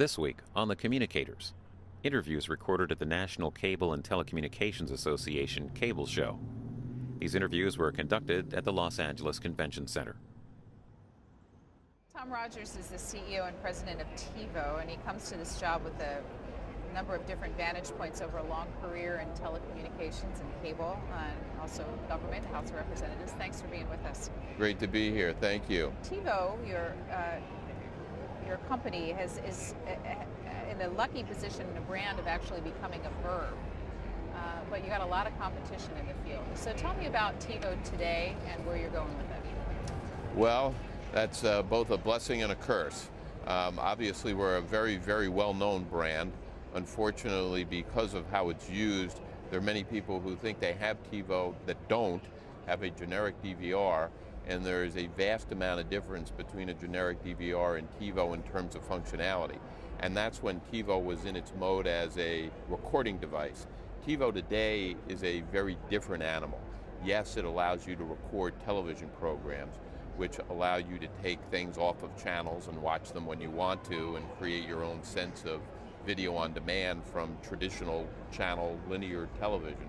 This week on the Communicators, interviews recorded at the National Cable and Telecommunications Association Cable Show. These interviews were conducted at the Los Angeles Convention Center. Tom Rogers is the CEO and president of Tivo, and he comes to this job with a number of different vantage points over a long career in telecommunications and cable, and also government, House of Representatives. Thanks for being with us. Great to be here. Thank you. Tivo, your company is in the lucky position and a brand of actually becoming a verb, but you got a lot of competition in the field. So tell me about Tivo today and where you're going with it. Well, that's both a blessing and a curse. Obviously, we're a very, very well-known brand. Unfortunately, because of how it's used, there are many people who think they have Tivo that don't have a generic DVR, and there is a vast amount of difference between a generic DVR and Tivo in terms of functionality. And that's when Tivo was in its mode as a recording device. Tivo today is a very different animal. Yes, it allows you to record television programs, which allow you to take things off of channels and watch them when you want to and create your own sense of video on demand from traditional channel linear television.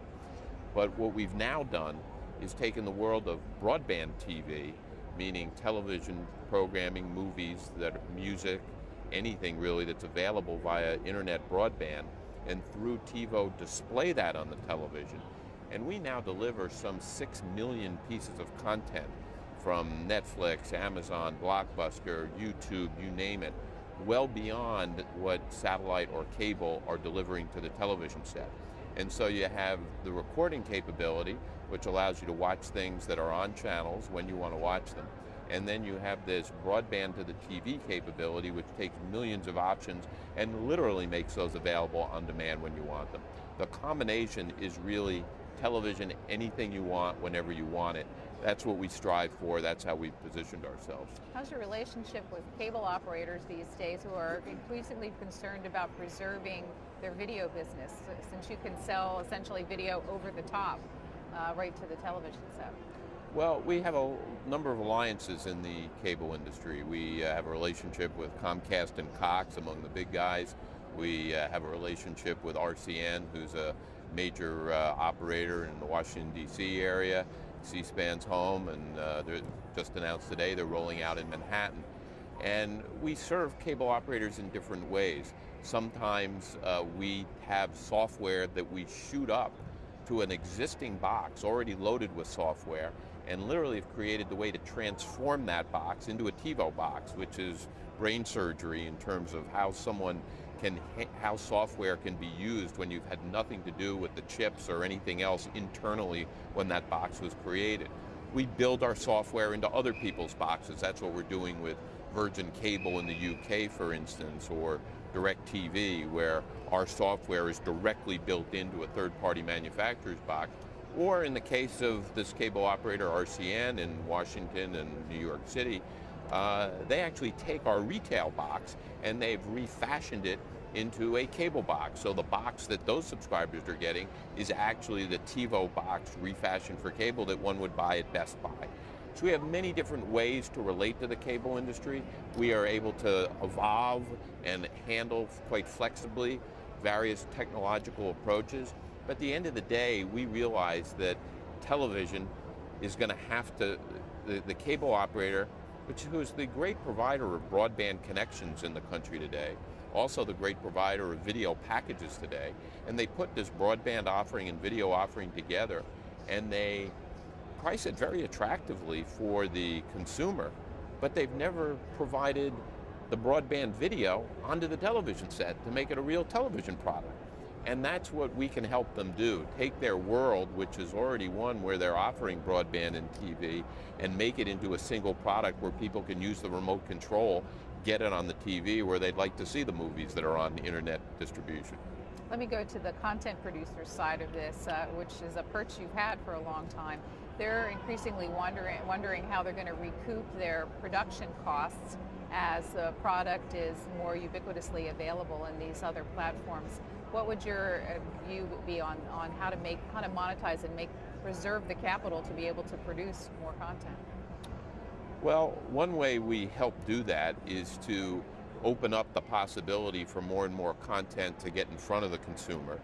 But what we've now done is taken the world of broadband TV, meaning television programming, movies, music, anything really that's available via internet broadband, and through Tivo display that on the television. And we now deliver some 6 million pieces of content from Netflix, Amazon, Blockbuster, YouTube, you name it, well beyond what satellite or cable are delivering to the television set. And so you have the recording capability, which allows you to watch things that are on channels when you want to watch them. And then you have this broadband to the TV capability, which takes millions of options and literally makes those available on demand when you want them. The combination is really television, anything you want, whenever you want it. That's what we strive for. That's how we've positioned ourselves. How's your relationship with cable operators these days who are increasingly concerned about preserving their video business, since you can sell essentially video over the top right to the television set? Well, we have a number of alliances in the cable industry. We have a relationship with Comcast and Cox, among the big guys. We have a relationship with RCN, who's a major operator in the Washington, D.C. area. C-SPAN's home, and they're just announced today they're rolling out in Manhattan. And we serve cable operators in different ways. Sometimes we have software that we shoot up to an existing box already loaded with software, and literally have created the way to transform that box into a Tivo box, which is brain surgery in terms of how how software can be used when you've had nothing to do with the chips or anything else internally when that box was created. We build our software into other people's boxes. That's what we're doing with Virgin Cable in the UK, for instance, or DirecTV, where our software is directly built into a third-party manufacturer's box. Or in the case of this cable operator, RCN, in Washington and New York City, they actually take our retail box and they've refashioned it into a cable box. So the box that those subscribers are getting is actually the Tivo box refashioned for cable that one would buy at Best Buy. So we have many different ways to relate to the cable industry. We are able to evolve and handle quite flexibly various technological approaches. But at the end of the day, we realize that television is going to have to, the cable operator, who is the great provider of broadband connections in the country today, also the great provider of video packages today, and they put this broadband offering and video offering together, and they price it very attractively for the consumer, but they've never provided the broadband video onto the television set to make it a real television product. And that's what we can help them do. Take their world, which is already one where they're offering broadband and TV, and make it into a single product where people can use the remote control, get it on the TV where they'd like to see the movies that are on internet distribution. Let me go to the content producer side of this, which is a perch you've had for a long time. They're increasingly wondering how they're going to recoup their production costs as the product is more ubiquitously available in these other platforms. What would your view be on how to monetize and preserve the capital to be able to produce more content? Well, one way we help do that is to open up the possibility for more and more content to get in front of the consumer.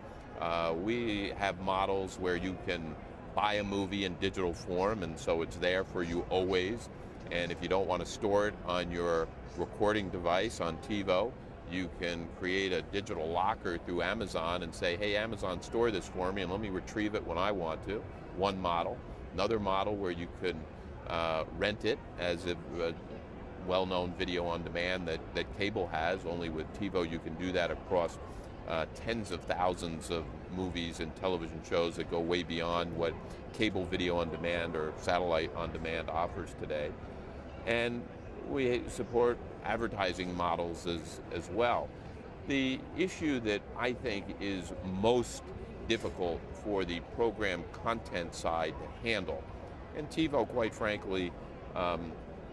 We have models where you can buy a movie in digital form, and so it's there for you always. And if you don't want to store it on your recording device on Tivo, you can create a digital locker through Amazon and say, hey, Amazon, store this for me and let me retrieve it when I want to. One model. Another model where you can rent it as a well-known video on demand that cable has. Only with Tivo you can do that across tens of thousands of movies and television shows that go way beyond what cable video on demand or satellite on demand offers today. And we support advertising models as well. The issue that I think is most difficult for the program content side to handle, and Tivo, quite frankly,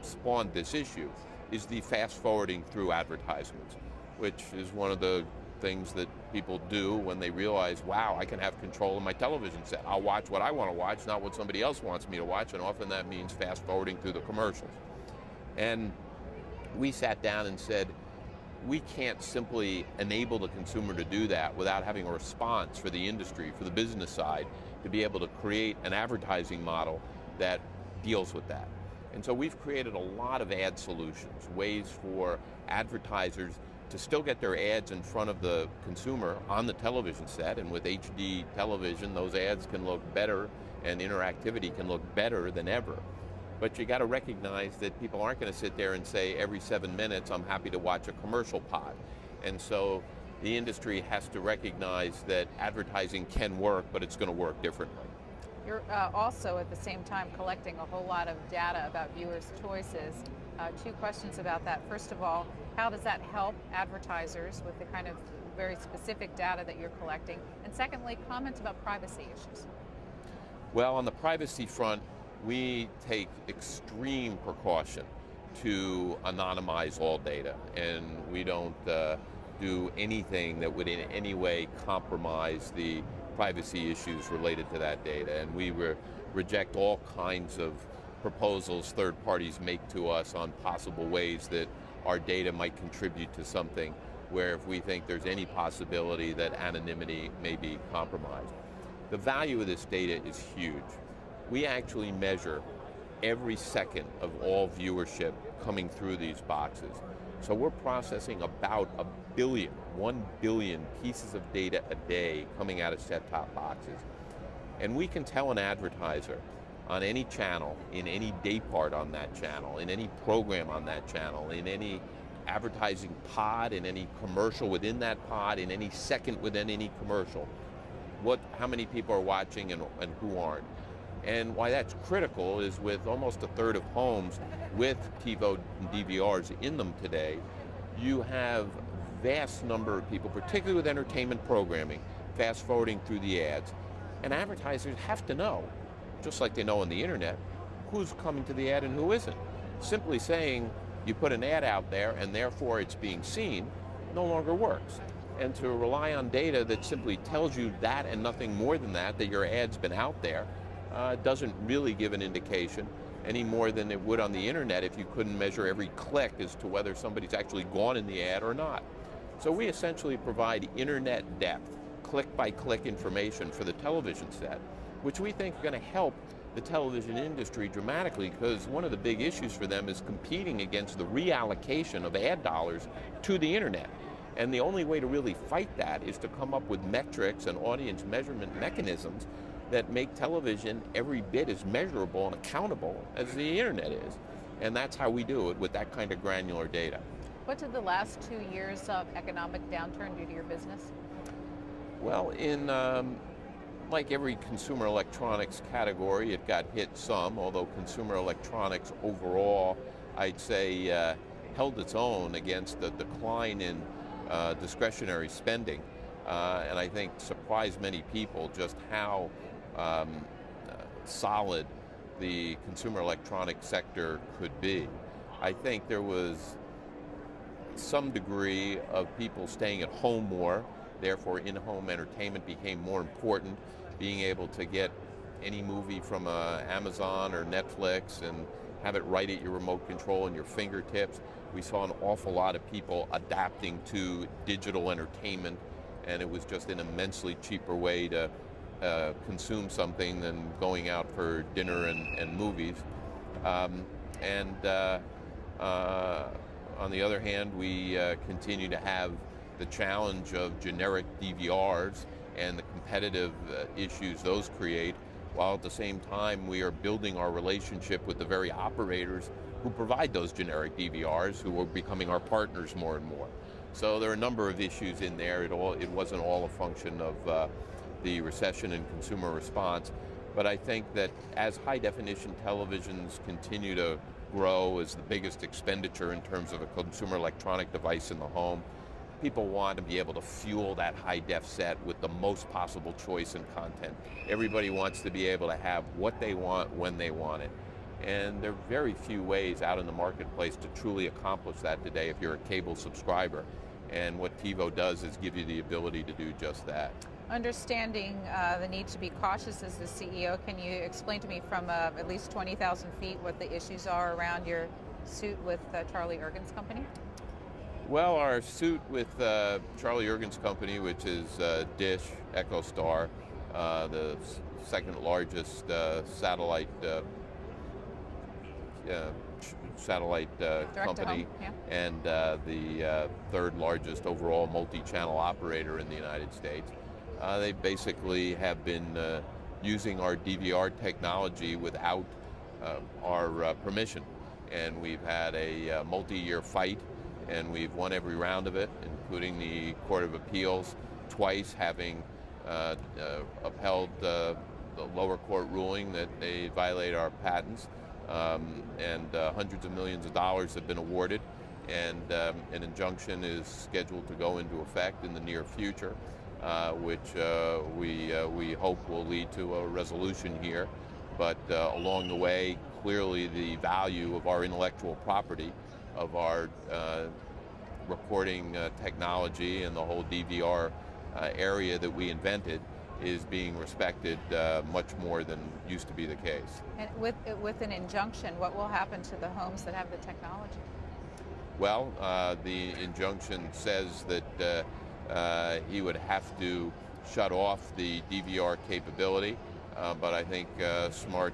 spawned this issue, is the fast forwarding through advertisements, which is one of the things that people do when they realize, wow, I can have control of my television set. I'll watch what I want to watch, not what somebody else wants me to watch, and often that means fast forwarding through the commercials. And we sat down and said, we can't simply enable the consumer to do that without having a response for the industry, for the business side, to be able to create an advertising model that deals with that. And so we've created a lot of ad solutions, ways for advertisers to still get their ads in front of the consumer on the television set, and with HD television, those ads can look better and interactivity can look better than ever. But you got to recognize that people aren't going to sit there and say every 7 minutes, I'm happy to watch a commercial pod. And so the industry has to recognize that advertising can work, but it's going to work differently. You're also at the same time collecting a whole lot of data about viewers' choices. Two questions about that. First of all, how does that help advertisers with the kind of very specific data that you're collecting? And secondly, comments about privacy issues. Well, on the privacy front, we take extreme precaution to anonymize all data, and we don't do anything that would in any way compromise the privacy issues related to that data. And we reject all kinds of proposals third parties make to us on possible ways that our data might contribute to something where if we think there's any possibility that anonymity may be compromised. The value of this data is huge. We actually measure every second of all viewership coming through these boxes. So we're processing about 1 billion pieces of data a day coming out of set-top boxes. And we can tell an advertiser on any channel, in any day part on that channel, in any program on that channel, in any advertising pod, in any commercial within that pod, in any second within any commercial, how many people are watching and who aren't. And why that's critical is with almost a third of homes with Tivo DVRs in them today, you have vast number of people, particularly with entertainment programming, fast forwarding through the ads. And advertisers have to know, just like they know on the internet, who's coming to the ad and who isn't. Simply saying you put an ad out there and therefore it's being seen no longer works. And to rely on data that simply tells you that and nothing more than that your ad's been out there, doesn't really give an indication any more than it would on the internet if you couldn't measure every click as to whether somebody's actually gone in the ad or not. So we essentially provide internet depth, click-by-click information for the television set, which we think is going to help the television industry dramatically, because one of the big issues for them is competing against the reallocation of ad dollars to the internet. And the only way to really fight that is to come up with metrics and audience measurement mechanisms that make television every bit as measurable and accountable as the internet is. And that's how we do it, with that kind of granular data. What did the last 2 years of economic downturn do to your business? Well, in like every consumer electronics category, it got hit some, although consumer electronics overall, I'd say, held its own against the decline in discretionary spending. And I think surprised many people just how solid the consumer electronics sector could be. I think there was some degree of people staying at home more, therefore in-home entertainment became more important. Being able to get any movie from Amazon or Netflix and have it right at your remote control and your fingertips We saw an awful lot of people adapting to digital entertainment, and it was just an immensely cheaper way to consume something than going out for dinner and movies. And on the other hand, we continue to have the challenge of generic DVRs and the competitive issues those create, while at the same time we are building our relationship with the very operators who provide those generic DVRs, who are becoming our partners more and more. So there are a number of issues in there. It wasn't all a function of the recession and consumer response, but I think that as high definition televisions continue to grow as the biggest expenditure in terms of a consumer electronic device in the home, people want to be able to fuel that high def set with the most possible choice and content. Everybody wants to be able to have what they want when they want it. And there are very few ways out in the marketplace to truly accomplish that today if you're a cable subscriber. And what Tivo does is give you the ability to do just that. Understanding the need to be cautious as the CEO, can you explain to me from at least 20,000 feet what the issues are around your suit with Charlie Ergen's company? Well, our suit with Charlie Ergen's company, which is Dish, EchoStar, the second largest satellite company, yeah. and the third largest overall multi-channel operator in the United States. They basically have been using our DVR technology without our permission, and we've had a multi-year fight, and we've won every round of it, including the Court of Appeals twice, having upheld the lower court ruling that they violate our patents, and hundreds of millions of dollars have been awarded, and an injunction is scheduled to go into effect in the near future, which we hope will lead to a resolution here. But along the way, clearly the value of our intellectual property, of our recording technology and the whole DVR area that we invented, is being respected much more than used to be the case. And with an injunction, what will happen to the homes that have the technology? Well, the injunction says that he would have to shut off the DVR capability, but I think a smart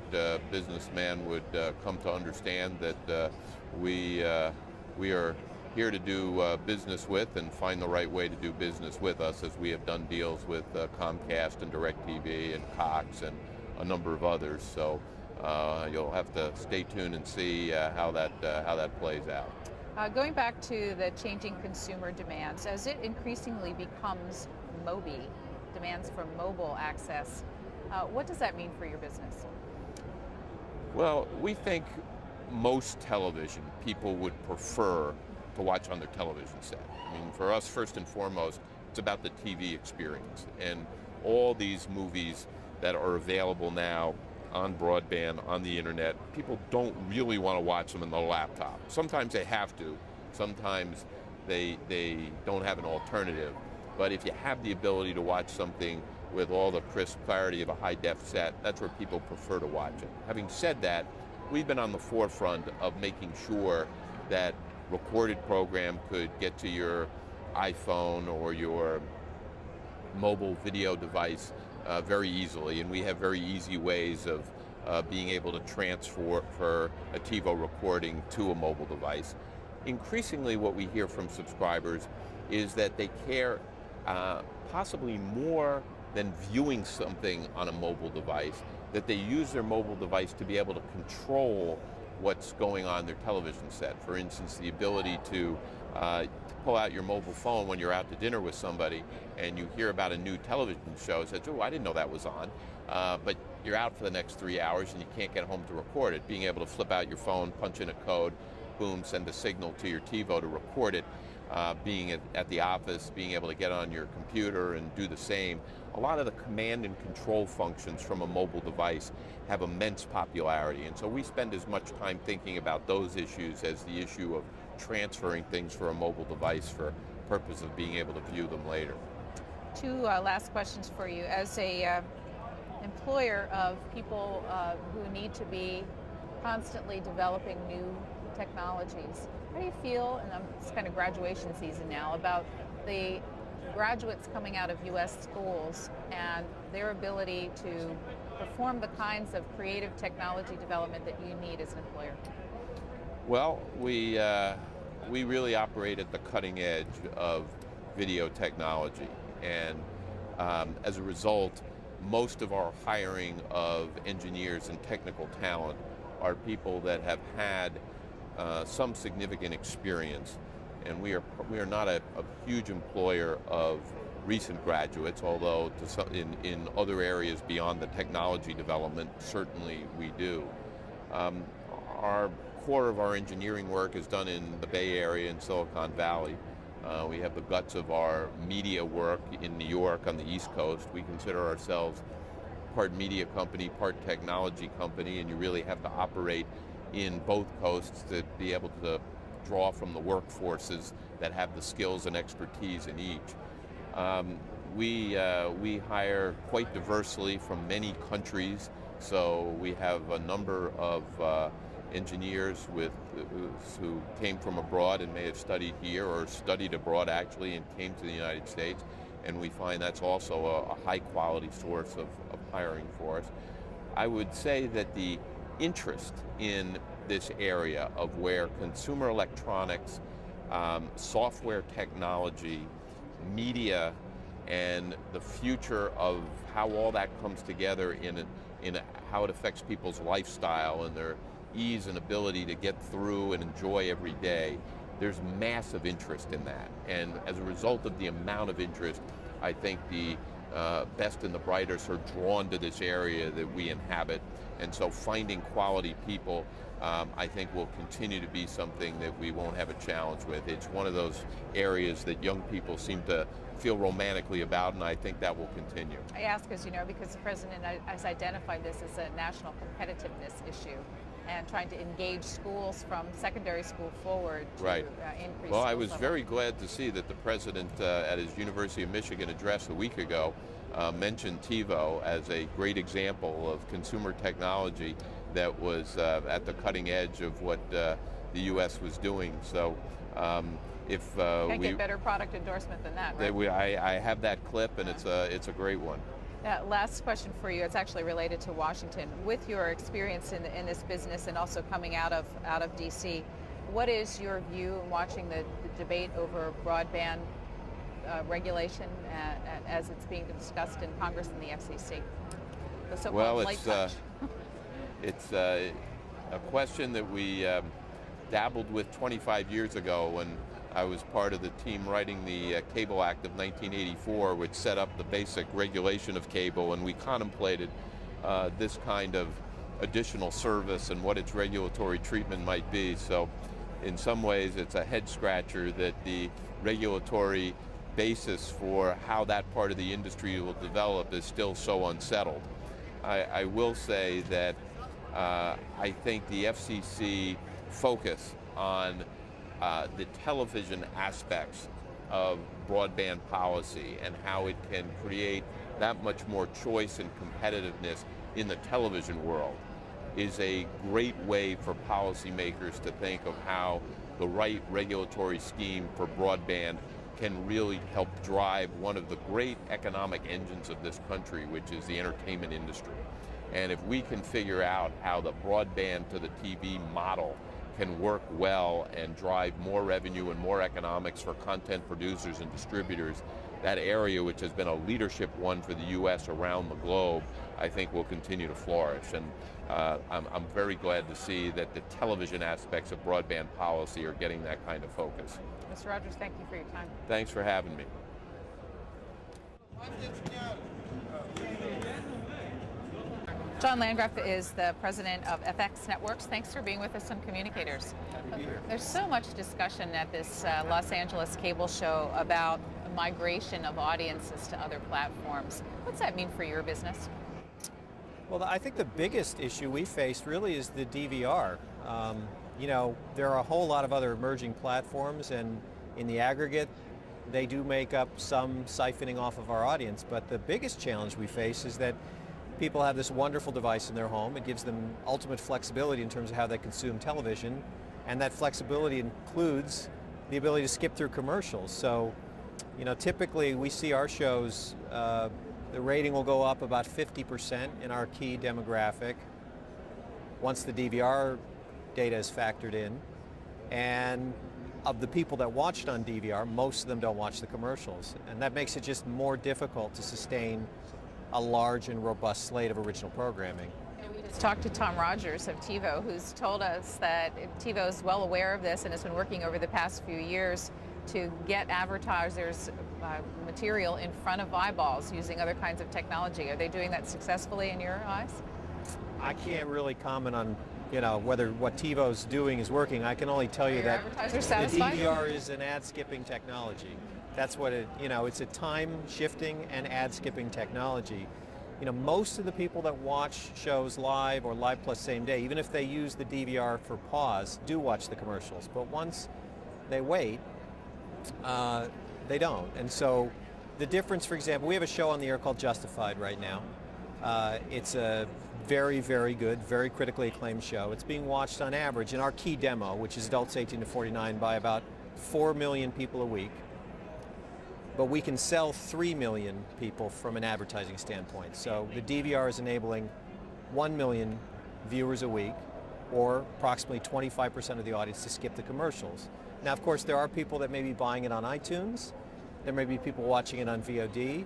businessman would come to understand that we are here to do business with and find the right way to do business with us, as we have done deals with Comcast and DirecTV and Cox and a number of others. So you'll have to stay tuned and see how that plays out. Going back to the changing consumer demands, as it increasingly becomes Mobi, demands for mobile access, what does that mean for your business? Well, we think most television people would prefer to watch on their television set. I mean, for us, first and foremost, it's about the TV experience. And all these movies that are available now on broadband, on the internet, people don't really want to watch them on the laptop. Sometimes they have to. Sometimes they don't have an alternative. But if you have the ability to watch something with all the crisp clarity of a high-def set, that's where people prefer to watch it. Having said that, we've been on the forefront of making sure that recorded program could get to your iPhone or your mobile video device very easily, and we have very easy ways of being able to transfer a Tivo recording to a mobile device. Increasingly, what we hear from subscribers is that they care possibly more than viewing something on a mobile device, that they use their mobile device to be able to control what's going on in their television set. For instance, the ability to pull out your mobile phone when you're out to dinner with somebody and you hear about a new television show, says, oh, I didn't know that was on, but you're out for the next 3 hours and you can't get home to record it. Being able to flip out your phone, punch in a code, boom, send a signal to your Tivo to record it, being at the office, being able to get on your computer and do the same. A lot of the command and control functions from a mobile device have immense popularity, and so we spend as much time thinking about those issues as the issue of transferring things for a mobile device for purpose of being able to view them later. Two last questions for you. As a employer of people who need to be constantly developing new technologies, How do you feel, and it's kind of graduation season now, about the graduates coming out of U.S. schools and their ability to perform the kinds of creative technology development that you need as an employer? Well, we really operate at the cutting edge of video technology, and as a result, most of our hiring of engineers and technical talent are people that have had some significant experience, and we are not a huge employer of recent graduates, although in other areas beyond the technology development, certainly we do. Our core of our engineering work is done in the Bay Area and Silicon Valley. We have the guts of our media work in New York on the East Coast. We consider ourselves part media company, part technology company, and you really have to operate in both coasts to be able to draw from the workforces that have the skills and expertise in each. We hire quite diversely from many countries, so we have a number of engineers who came from abroad and may have studied here or studied abroad actually and came to the United States, and we find that's also a high quality source of hiring for us. I would say that the interest in this area of where consumer electronics, software technology, media, and the future of how all that comes together in how it affects people's lifestyle and their ease and ability to get through and enjoy every day, there's massive interest in that. And as a result of the amount of interest, I think the best and the brightest are drawn to this area that we inhabit. And so finding quality people, I think, will continue to be something that we won't have a challenge with. It's one of those areas that young people seem to feel romantically about, and I think that will continue. I ask, as you know, because the President has identified this as a national competitiveness issue and trying to engage schools from secondary school forward to increase. Well, I was very glad to see that the President at his University of Michigan address a week ago mentioned Tivo as a great example of consumer technology that was at the cutting edge of what the U.S. was doing. So if can't get better product endorsement than that, right? I have that clip, and it's a great one. Last question for you. It's actually related to Washington. With your experience in this business and also coming out of D.C., what is your view in watching the debate over broadband regulation as it's being discussed in Congress and the FCC? The so-called light touch. It's a question that we dabbled with 25 years ago when I was part of the team writing the Cable Act of 1984, which set up the basic regulation of cable, and we contemplated this kind of additional service and what its regulatory treatment might be. So in some ways it's a head scratcher that the regulatory basis for how that part of the industry will develop is still so unsettled. I will say that I think the FCC focus on the television aspects of broadband policy and how it can create that much more choice and competitiveness in the television world is a great way for policymakers to think of how the right regulatory scheme for broadband can really help drive one of the great economic engines of this country, which is the entertainment industry. And if we can figure out how the broadband to the TV model can work well and drive more revenue and more economics for content producers and distributors, that area, which has been a leadership one for the U.S. around the globe, I think will continue to flourish. And I'm very glad to see that the television aspects of broadband policy are getting that kind of focus. Mr. Rogers, thank you for your time. Thanks for having me. John Landgraf is the president of FX Networks. Thanks for being with us on Communicators. There's so much discussion at this Los Angeles cable show about migration of audiences to other platforms. What's that mean for your business? Well, I think the biggest issue we face really is the DVR. You know, there are a whole lot of other emerging platforms, and in the aggregate, they do make up some siphoning off of our audience. But the biggest challenge we face is that people have this wonderful device in their home. It gives them ultimate flexibility in terms of how they consume television. And that flexibility includes the ability to skip through commercials. So, typically we see our shows, the rating will go up about 50% in our key demographic once the DVR data is factored in. And of the people that watch it on DVR, most of them don't watch the commercials. And that makes it just more difficult to sustain a large and robust slate of original programming. We just talked to Tom Rogers of Tivo, who's told us that Tivo is well aware of this and has been working over the past few years to get advertisers material in front of eyeballs using other kinds of technology. Are they doing that successfully in your eyes? I can't really comment on whether what Tivo's doing is working. I can only tell you that advertisers the satisfied? DVR is an ad skipping technology. That's what it's a time shifting and ad skipping technology. Most of the people that watch shows live or live plus same day, even if they use the DVR for pause, do watch the commercials. But once they wait, they don't. And so the difference, for example, we have a show on the air called Justified right now. It's a very, very good, very critically acclaimed show. It's being watched on average in our key demo, which is adults 18 to 49, by about 4 million people a week. But we can sell 3 million people from an advertising standpoint. So the DVR is enabling 1 million viewers a week, or approximately 25% of the audience, to skip the commercials. Now, of course, there are people that may be buying it on iTunes. There may be people watching it on VOD.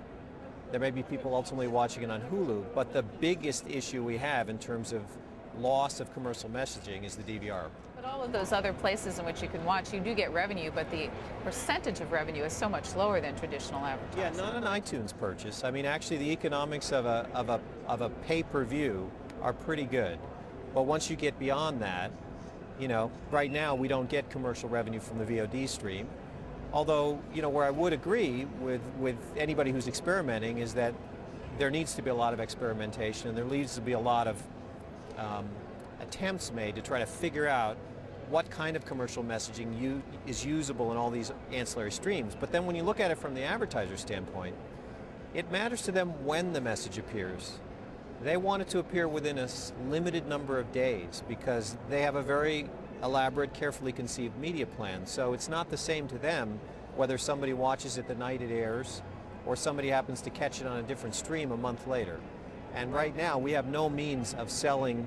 There may be people ultimately watching it on Hulu. But the biggest issue we have in terms of loss of commercial messaging is the DVR. But all of those other places in which you can watch, you do get revenue, but the percentage of revenue is so much lower than traditional advertising. Yeah, not an iTunes purchase. I mean, actually, the economics of a pay-per-view are pretty good. But once you get beyond that, right now we don't get commercial revenue from the VOD stream. Although, where I would agree with anybody who's experimenting is that there needs to be a lot of experimentation, and there needs to be a lot of attempts made to try to figure out what kind of commercial messaging is usable in all these ancillary streams. But then when you look at it from the advertiser standpoint, it matters to them when the message appears. They want it to appear within a limited number of days because they have a very elaborate, carefully conceived media plan. So it's not the same to them whether somebody watches it the night it airs or somebody happens to catch it on a different stream a month later. And right now we have no means of selling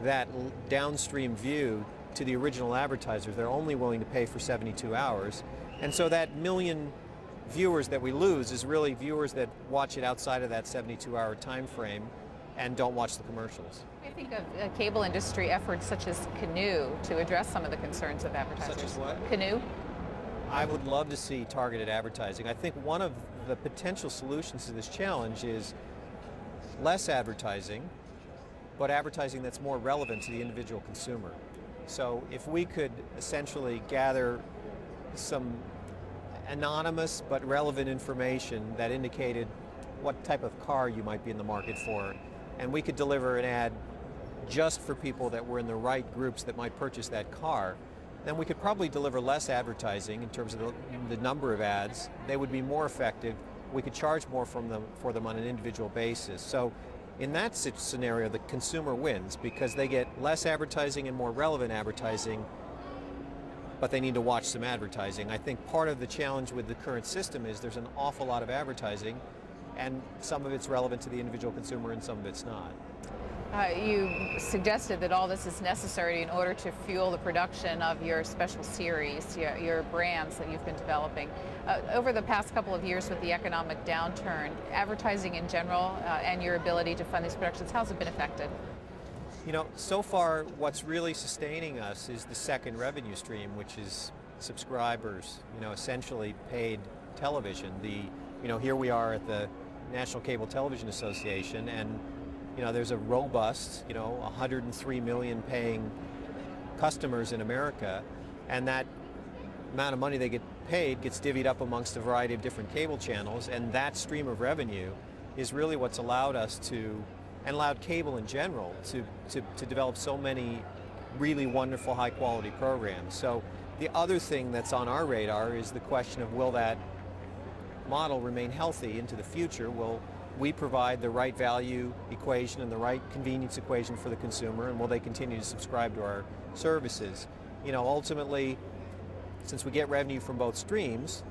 that downstream view to the original advertisers. They're only willing to pay for 72 hours. And so that million viewers that we lose is really viewers that watch it outside of that 72-hour time frame and don't watch the commercials. I think of cable industry efforts such as Canoe to address some of the concerns of advertisers. Such as what? Canoe? I would love to see targeted advertising. I think one of the potential solutions to this challenge is less advertising, but advertising that's more relevant to the individual consumer. So if we could essentially gather some anonymous but relevant information that indicated what type of car you might be in the market for, and we could deliver an ad just for people that were in the right groups that might purchase that car, then we could probably deliver less advertising in terms of the number of ads. They would be more effective. We could charge more for them on an individual basis. So in that scenario, the consumer wins because they get less advertising and more relevant advertising, but they need to watch some advertising. I think part of the challenge with the current system is there's an awful lot of advertising, and some of it's relevant to the individual consumer and some of it's not. You suggested that all this is necessary in order to fuel the production of your special series, your brands that you've been developing. Over the past couple of years with the economic downturn, advertising in general and your ability to fund these productions, how's it been affected? So far what's really sustaining us is the second revenue stream, which is subscribers, essentially paid television. Here we are at the National Cable Television Association, and there's a robust, 103 million paying customers in America, and that amount of money they get paid gets divvied up amongst a variety of different cable channels, and that stream of revenue is really what's allowed us to, and allowed cable in general, to develop so many really wonderful high quality programs. So the other thing that's on our radar is the question of, will that model remain healthy into the future? Will we provide the right value equation and the right convenience equation for the consumer, and will they continue to subscribe to our services? Ultimately, since we get revenue from both streams,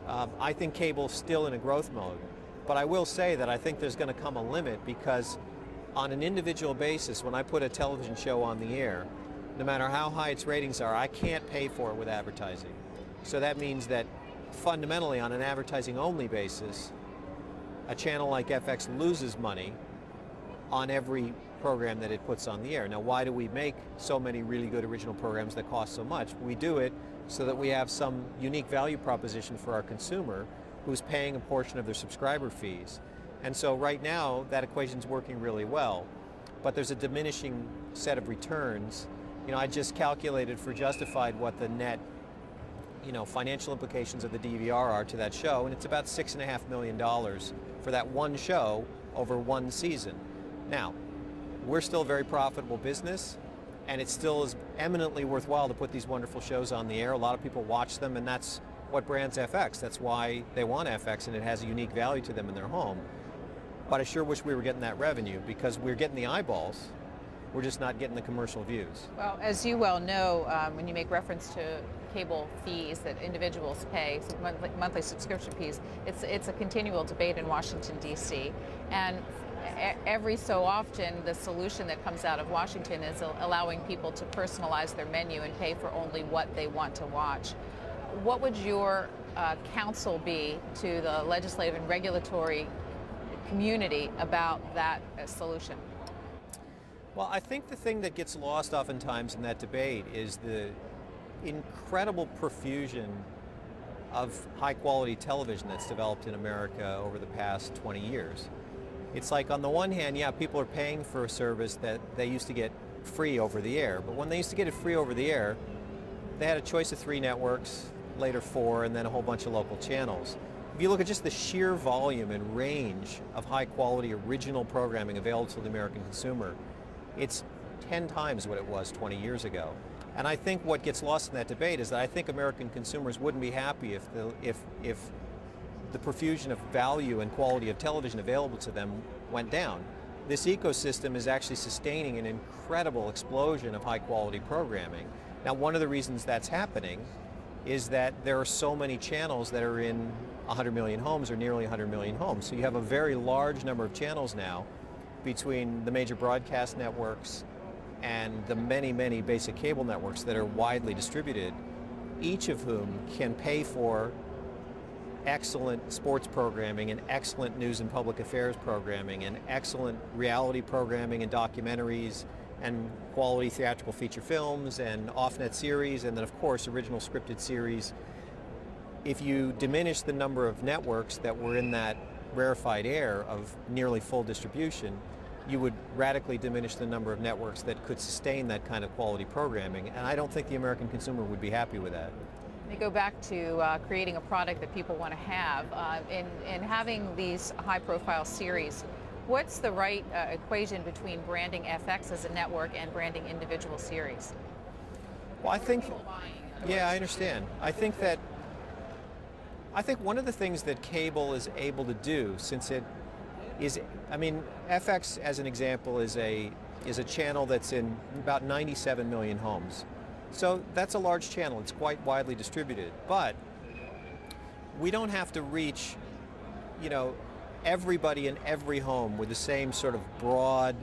I think cable's still in a growth mode. But I will say that I think there's going to come a limit, because on an individual basis, when I put a television show on the air, no matter how high its ratings are, I can't pay for it with advertising. So that means that fundamentally, on an advertising only basis, a channel like FX loses money on every program that it puts on the air. Now, why do we make so many really good original programs that cost so much? We do it so that we have some unique value proposition for our consumer who's paying a portion of their subscriber fees. And so right now, that equation's working really well, but there's a diminishing set of returns. I just calculated for Justified what the net financial implications of the DVR are to that show, and it's about $6.5 million for that one show over one season. Now, we're still a very profitable business, and it still is eminently worthwhile to put these wonderful shows on the air. A lot of people watch them, and that's what brands FX. That's why they want FX, and it has a unique value to them in their home. But I sure wish we were getting that revenue, because we're getting the eyeballs. We're just not getting the commercial views. Well, as you well know, when you make reference to cable fees that individuals pay, so monthly subscription fees, it's a continual debate in Washington, D.C. And every so often, the solution that comes out of Washington is allowing people to personalize their menu and pay for only what they want to watch. What would your counsel be to the legislative and regulatory community about that solution? Well, I think the thing that gets lost oftentimes in that debate is the incredible profusion of high-quality television that's developed in America over the past 20 years. It's like, on the one hand, yeah, people are paying for a service that they used to get free over the air, but when they used to get it free over the air, they had a choice of 3 networks, later 4, and then a whole bunch of local channels. If you look at just the sheer volume and range of high-quality original programming available to the American consumer, it's 10 times what it was 20 years ago. And I think what gets lost in that debate is that I think American consumers wouldn't be happy if the profusion of value and quality of television available to them went down. This ecosystem is actually sustaining an incredible explosion of high-quality programming. Now, one of the reasons that's happening is that there are so many channels that are in 100 million homes, or nearly 100 million homes. So you have a very large number of channels now between the major broadcast networks and the many, many basic cable networks that are widely distributed, each of whom can pay for excellent sports programming and excellent news and public affairs programming and excellent reality programming and documentaries and quality theatrical feature films and off-net series, and then of course original scripted series. If you diminish the number of networks that were in that rarefied air of nearly full distribution, you would radically diminish the number of networks that could sustain that kind of quality programming, and I don't think the American consumer would be happy with that. They go back to creating a product that people want to have. In having these high-profile series, what's the right equation between branding FX as a network and branding individual series? Well, I think, yeah, I understand. I think one of the things that cable is able to do, since it is, FX as an example is a channel that's in about 97 million homes. So that's a large channel. It's quite widely distributed, but we don't have to reach, everybody in every home with the same sort of broad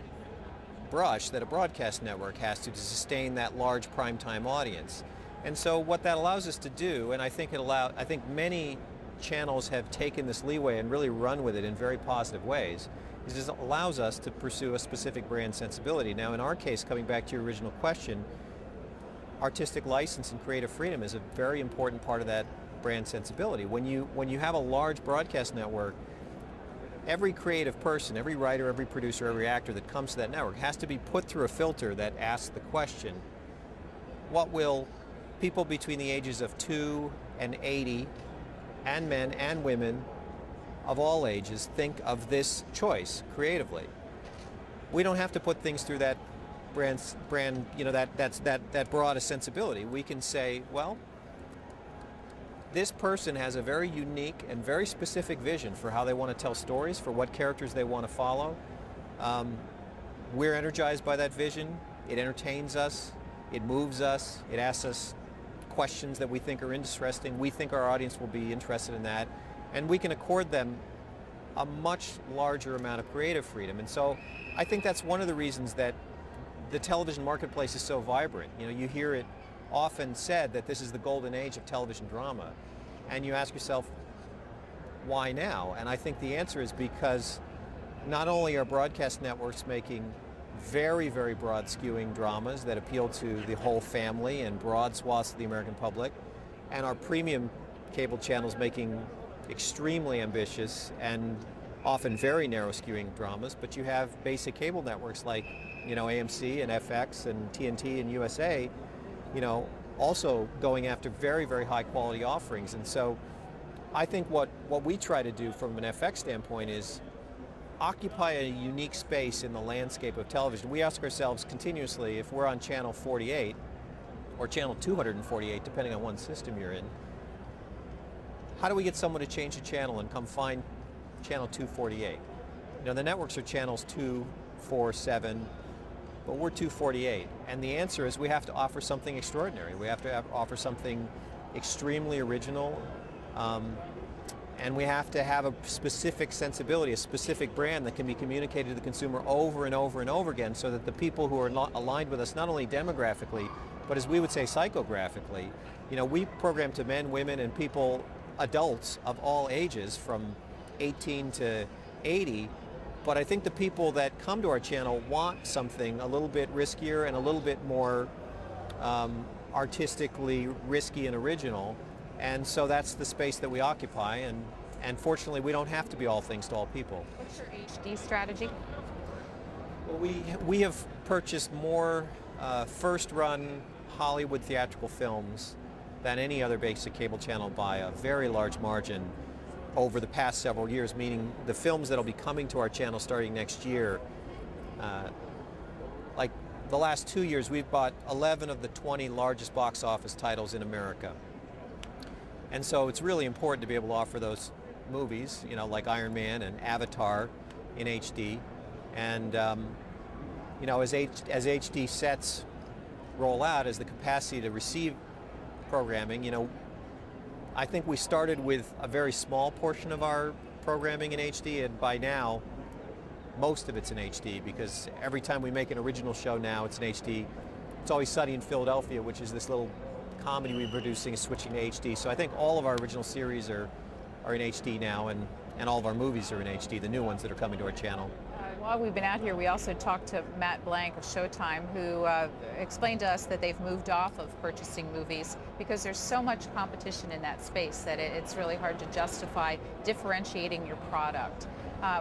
brush that a broadcast network has to sustain that large primetime audience. And so what that allows us to do, and I think many channels have taken this leeway and really run with it in very positive ways, is it allows us to pursue a specific brand sensibility. Now, in our case, coming back to your original question, artistic license and creative freedom is a very important part of that brand sensibility. When you have a large broadcast network, every creative person, every writer, every producer, every actor that comes to that network has to be put through a filter that asks the question, what will people between the ages of 2 and 80, and men and women of all ages, think of this choice creatively? We don't have to put things through that brand, that broad a sensibility. We can say, well, this person has a very unique and very specific vision for how they want to tell stories, for what characters they want to follow. We're energized by that vision. It entertains us. It moves us, it asks us questions that we think are interesting. We think our audience will be interested in that, and we can accord them a much larger amount of creative freedom. And so I think that's one of the reasons that the television marketplace is so vibrant. You know, you hear it often said that this is the golden age of television drama, and you ask yourself, why now? And I think the answer is because not only are broadcast networks making very, very broad skewing dramas that appeal to the whole family and broad swaths of the American public, and our premium cable channels making extremely ambitious and often very narrow skewing dramas, but you have basic cable networks like, you know, AMC and FX and TNT and USA, you know, also going after very, very high quality offerings. And so I think what we try to do from an FX standpoint is occupy a unique space in the landscape of television. We ask ourselves continuously, if we're on channel 48 or channel 248, depending on what system you're in, how do we get someone to change the channel and come find channel 248? You know, the networks are channels 2, 4, 7, but we're 248. And the answer is we have to offer something extraordinary. We have to offer something extremely original, and we have to have a specific sensibility, a specific brand that can be communicated to the consumer over and over and over again, so that the people who are aligned with us, not only demographically, but as we would say psychographically, you know, we program to men, women, and people, adults of all ages from 18 to 80, but I think the people that come to our channel want something a little bit riskier and a little bit more artistically risky and original. And so that's the space that we occupy, and fortunately we don't have to be all things to all people. What's your HD strategy? Well, we have purchased more first-run Hollywood theatrical films than any other basic cable channel by a very large margin over the past several years, meaning the films that will be coming to our channel starting next year. Like the last 2 years, we've bought 11 of the 20 largest box office titles in America. And so it's really important to be able to offer those movies, you know, like Iron Man and Avatar in HD. And, you know, as HD sets roll out, as the capacity to receive programming, you know, I think we started with a very small portion of our programming in HD, and by now, most of it's in HD, because every time we make an original show now, it's in HD. It's Always Sunny in Philadelphia, which is this little comedy we're producing, is switching to HD. So I think all of our original series are in HD now, and all of our movies are in HD, the new ones that are coming to our channel. While we've been out here, we also talked to Matt Blank of Showtime, who explained to us that they've moved off of purchasing movies because there's so much competition in that space that it's really hard to justify differentiating your product.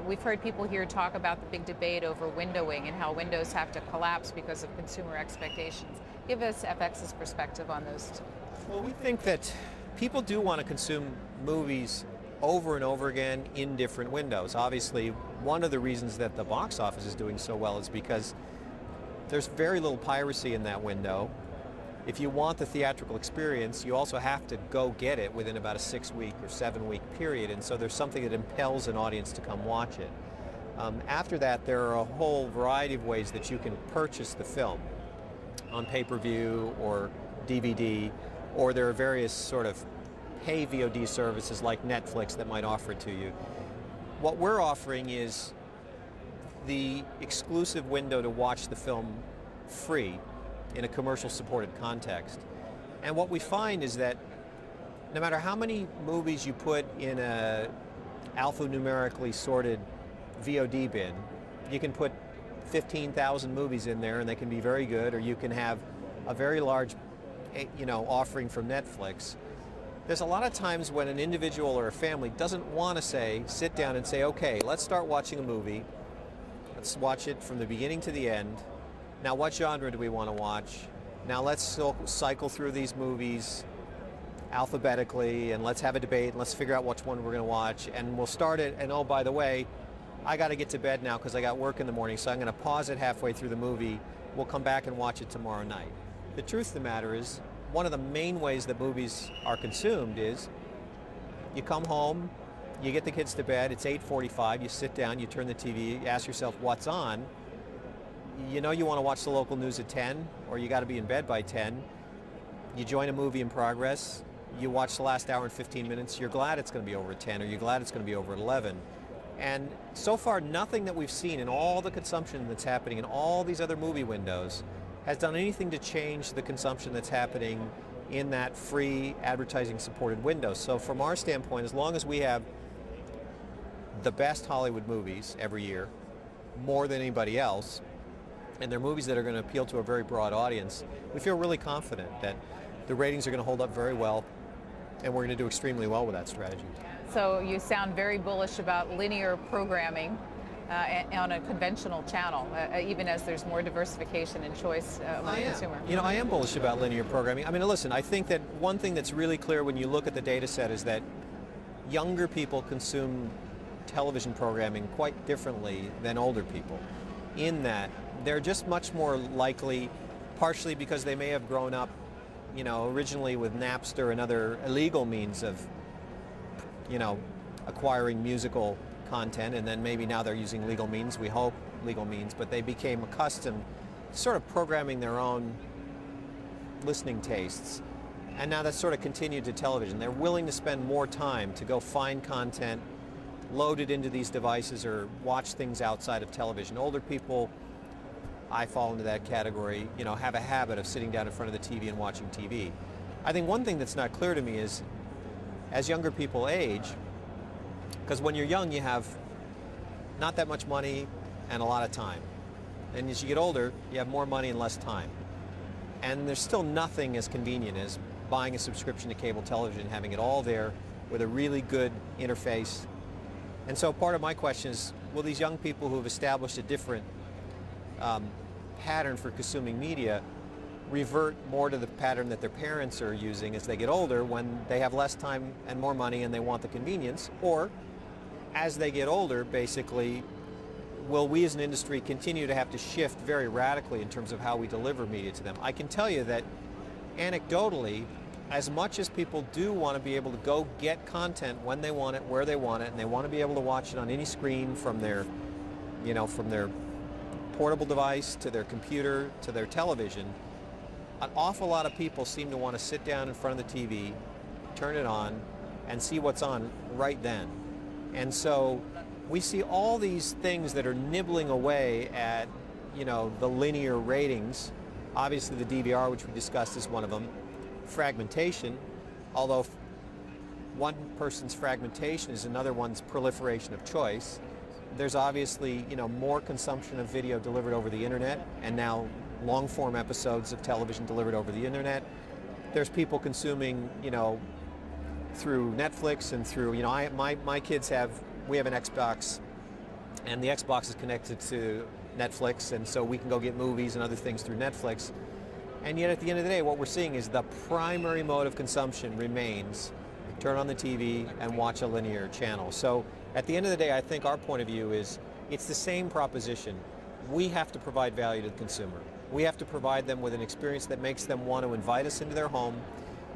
We've heard people here talk about the big debate over windowing and how windows have to collapse because of consumer expectations. Give us FX's perspective on those. Well, we think that people do want to consume movies over and over again in different windows. Obviously, one of the reasons that the box office is doing so well is because there's very little piracy in that window. If you want the theatrical experience, you also have to go get it within about a 6-week or 7-week period, and so there's something that impels an audience to come watch it. After that, there are a whole variety of ways that you can purchase the film on pay-per-view or DVD, or there are various sort of pay VOD services like Netflix that might offer it to you. What we're offering is the exclusive window to watch the film free in a commercial supported context. And what we find is that no matter how many movies you put in a alphanumerically sorted VOD bin, you can put 15,000 movies in there and they can be very good, or you can have a very large, you know, offering from Netflix. There's a lot of times when an individual or a family doesn't want to sit down and say, okay, let's start watching a movie. Let's watch it from the beginning to the end. Now, what genre do we want to watch? Now, let's cycle through these movies alphabetically, and let's have a debate, and let's figure out which one we're going to watch, and we'll start it, and oh, by the way, I got to get to bed now because I got work in the morning, so I'm going to pause it halfway through the movie. We'll come back and watch it tomorrow night. The truth of the matter is, one of the main ways that movies are consumed is you come home, you get the kids to bed, it's 8:45, you sit down, you turn the TV, you ask yourself what's on. you know you want to watch the local news at 10, or you got to be in bed by 10. You join a movie in progress, you watch the last hour and 15 minutes, you're glad it's going to be over at 10, or you're glad it's going to be over at 11. And so far, nothing that we've seen in all the consumption that's happening in all these other movie windows has done anything to change the consumption that's happening in that free advertising-supported window. So from our standpoint, as long as we have the best Hollywood movies every year, more than anybody else, and they're movies that are going to appeal to a very broad audience, we feel really confident that the ratings are going to hold up very well, and we're going to do extremely well with that strategy. So you sound very bullish about linear programming on a conventional channel, even as there's more diversification and choice among the consumer. You know, I am bullish about linear programming. I mean, listen, I think that one thing that's really clear when you look at the data set is that younger people consume television programming quite differently than older people, in that they're just much more likely, partially because they may have grown up, you know, originally with Napster and other illegal means of, you know, acquiring musical content, and then maybe now they're using legal means, we hope legal means, but they became accustomed to sort of programming their own listening tastes. And now that's sort of continued to television. They're willing to spend more time to go find content, load it into these devices, or watch things outside of television. Older people, I fall into that category, you know, have a habit of sitting down in front of the TV and watching TV. I think one thing that's not clear to me is, as younger people age, because when you're young you have not that much money and a lot of time. And as you get older, you have more money and less time. And there's still nothing as convenient as buying a subscription to cable television, having it all there with a really good interface. And so part of my question is, will these young people who have established a different pattern for consuming media revert more to the pattern that their parents are using as they get older, when they have less time and more money and they want the convenience? Or as they get older, basically, will we as an industry continue to have to shift very radically in terms of how we deliver media to them? I can tell you that anecdotally, as much as people do want to be able to go get content when they want it, where they want it, and they want to be able to watch it on any screen from their, you know, from their portable device to their computer to their television, an awful lot of people seem to want to sit down in front of the TV, turn it on, and see what's on right then. And so we see all these things that are nibbling away at, you know, the linear ratings. Obviously the DVR, which we discussed, is one of them. Fragmentation, although one person's fragmentation is another one's proliferation of choice. There's obviously, you know, more consumption of video delivered over the internet, and now long-form episodes of television delivered over the internet. There's people consuming, you know, through Netflix and through, you know, my kids we have an Xbox, and the Xbox is connected to Netflix, and so we can go get movies and other things through Netflix. And yet at the end of the day, what we're seeing is the primary mode of consumption remains turn on the TV and watch a linear channel. So at the end of the day, I think our point of view is it's the same proposition. We have to provide value to the consumer. We have to provide them with an experience that makes them want to invite us into their home,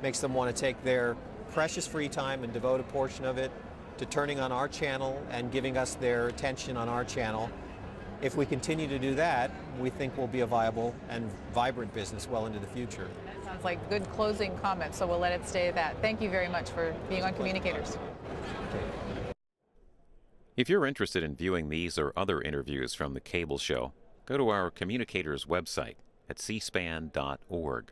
makes them want to take their precious free time and devote a portion of it to turning on our channel and giving us their attention on our channel. If we continue to do that, we think we'll be a viable and vibrant business well into the future. That sounds like good closing comments, so we'll let it stay at that. Thank you very much for being on Communicators. If you're interested in viewing these or other interviews from the Cable Show, go to our Communicators website at cspan.org.